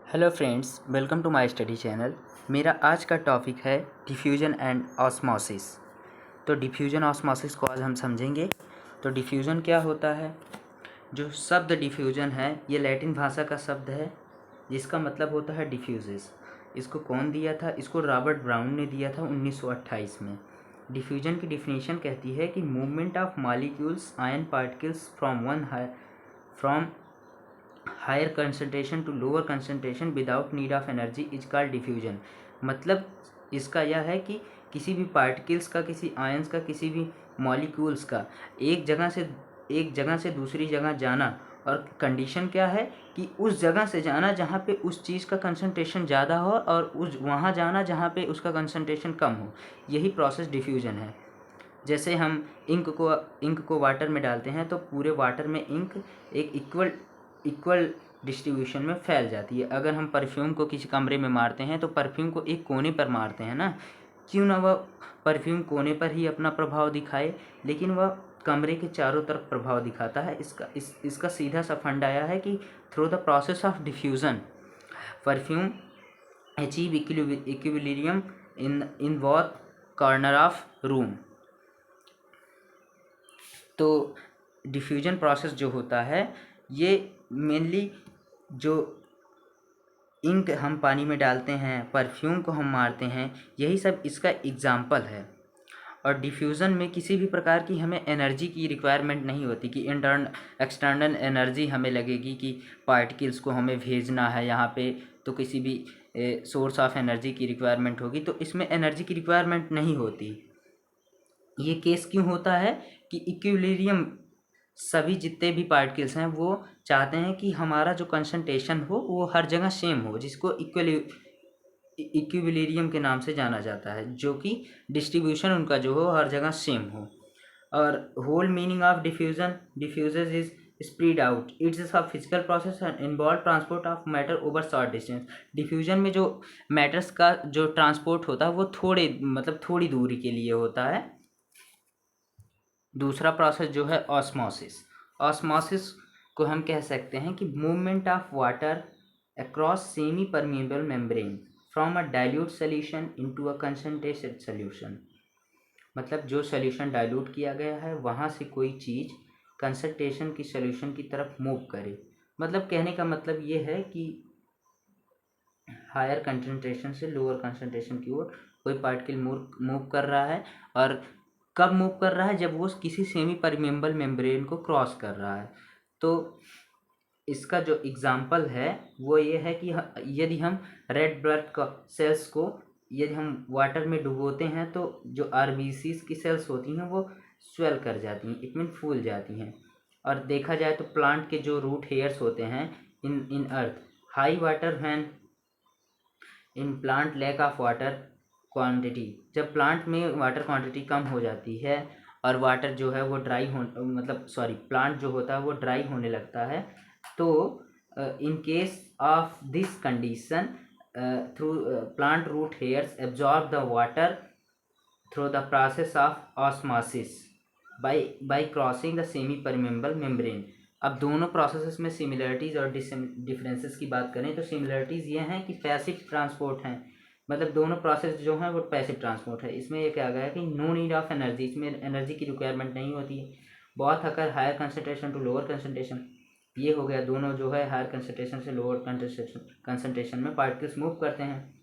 Hello friends, welcome to my study channel. मेरा आज का टॉपिक है डिफ्यूजन एंड ऑस्मोसिस। तो डिफ्यूजन ऑस्मोसिस को आज हम समझेंगे। तो डिफ्यूजन क्या होता है? जो शब्द डिफ्यूजन है ये लैटिन भाषा का शब्द है जिसका मतलब होता है डिफ्यूजिस। इसको कौन दिया था? इसको रॉबर्ट ब्राउन ने दिया था 1928 में। डिफ्यूजन की डिफिनीशन कहती है कि movement of molecules ions particles from higher concentration to lower concentration without need of energy is called diffusion. मतलब इसका यह है कि किसी भी पार्टिकल्स का, किसी आयंस का, किसी भी मॉलिक्यूल्स का एक जगह से दूसरी जगह जाना, और कंडीशन क्या है कि उस जगह से जाना जहाँ पे उस चीज़ का कंसनट्रेशन ज़्यादा हो और उस वहाँ जाना जहाँ पे उसका कंसनट्रेशन कम हो। यही प्रोसेस डिफ्यूजन है। जैसे हम इंक को वाटर में डालते हैं तो पूरे वाटर में इंक एक इक्वल डिस्ट्रीब्यूशन में फैल जाती है। अगर हम परफ्यूम को किसी कमरे में मारते हैं तो परफ्यूम को एक कोने पर मारते हैं ना, क्यों ना वह परफ्यूम कोने पर ही अपना प्रभाव दिखाए, लेकिन वह कमरे के चारों तरफ प्रभाव दिखाता है। इसका सीधा सा फंडा आया है कि through the process of diffusion perfume achieve equilibrium in both corner of room. तो डिफ्यूजन प्रोसेस जो होता है ये मेनली जो इंक हम पानी में डालते हैं, परफ्यूम को हम मारते हैं, यही सब इसका एग्जाम्पल है। और डिफ्यूज़न में किसी भी प्रकार की हमें एनर्जी की रिक्वायरमेंट नहीं होती कि एक्सटर्नल एनर्जी हमें लगेगी कि पार्टिकल्स को हमें भेजना है यहाँ पे, तो किसी भी सोर्स ऑफ एनर्जी की रिक्वायरमेंट होगी। तो इसमें एनर्जी की रिक्वायरमेंट नहीं होती। ये केस क्यों होता है कि इक्विलिब्रियम, सभी जितने भी पार्टिकल्स हैं वो चाहते हैं कि हमारा जो कंसंट्रेशन हो वो हर जगह सेम हो, जिसको इक्विलिब्रियम के नाम से जाना जाता है, जो कि डिस्ट्रीब्यूशन उनका जो हो हर जगह सेम हो। और whole meaning of diffusion is spread out. It's a physical process and involve transport of matter over short distance. Diffusion में जो मैटर्स का जो ट्रांसपोर्ट होता है वो थोड़ी दूरी के लिए होता है। दूसरा प्रोसेस जो है ऑस्मोसिस। ऑस्मोसिस को हम कह सकते हैं कि movement of water across semi permeable membrane from a dilute solution into a concentrated solution. मतलब जो सोल्यूशन डाइल्यूट किया गया है वहाँ से कोई चीज़ कंसंट्रेशन की सोल्यूशन की तरफ मूव करे। मतलब कहने का मतलब ये है कि हायर कंसंट्रेशन से लोअर कंसंट्रेशन की ओर कोई पार्टिकल मूव कर रहा है। और कब मूव कर रहा है? जब वो किसी सेमी परमेबल मेम्ब्रेन को क्रॉस कर रहा है। तो इसका जो एग्जाम्पल है वो ये है कि यदि हम रेड ब्लड का सेल्स को यदि हम वाटर में डुबोते हैं तो जो आरबीसीज की सेल्स होती हैं वो स्वेल कर जाती हैं, इट मीन फूल जाती हैं। और देखा जाए तो प्लांट के जो रूट हेयर्स होते हैं in earth high water when in plant lack of water quantity. जब प्लांट में वाटर क्वांटिटी कम हो जाती है और वाटर जो है वो प्लांट जो होता है वो ड्राई होने लगता है, तो in case of this condition through plant root hairs absorb the water through the process of osmosis by crossing the semi permeable membrane. अब दोनों प्रोसेसेस में सिमिलरिटीज़ और डिफरेंसेस की बात करें तो सिमिलरिटीज़ ये हैं कि पैसिव ट्रांसपोर्ट हैं। मतलब दोनों प्रोसेस जो हैं वो पैसिव ट्रांसपोर्ट है। इसमें ये क्या गया है कि नो नीड ऑफ एनर्जी, इसमें एनर्जी की रिक्वायरमेंट नहीं होती है। बहुत occur higher concentration to lower concentration, ये हो गया। दोनों जो है हायर कंसनट्रेशन से लोअर कंसनट्रेशन में पार्टिकल्स मूव करते हैं।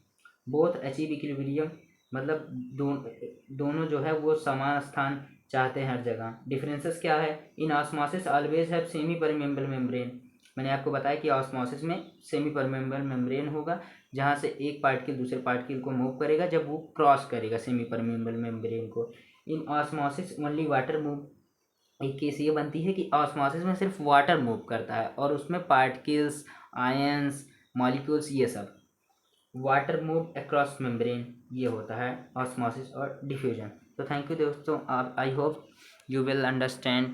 बोथ अचीव इक्विलिब्रियम, मतलब दोनों जो है वो समान स्थान चाहते हैं हर जगह। डिफरेंसेस क्या है? In osmosis always have semi permeable membrane. मैंने आपको बताया कि ऑस्मोसिस में सेमी परमेबल मेम्ब्रेन होगा जहाँ से एक पार्टिकल दूसरे पार्टिकल को मूव करेगा जब वो क्रॉस करेगा सेमी परमेबल मेम्ब्रेन को। इन ऑस्मोसिस ओनली वाटर मूव। एक केस ये बनती है कि ऑस्मोसिस में सिर्फ वाटर मूव करता है और उसमें पार्टिकल्स, आयंस, मॉलिक्यूल्स, ये सब वाटर मूव अक्रॉस मेम्ब्रेन, ये होता है ऑस्मोसिस और डिफ्यूजन। तो थैंक यू दोस्तों, I hope you will understand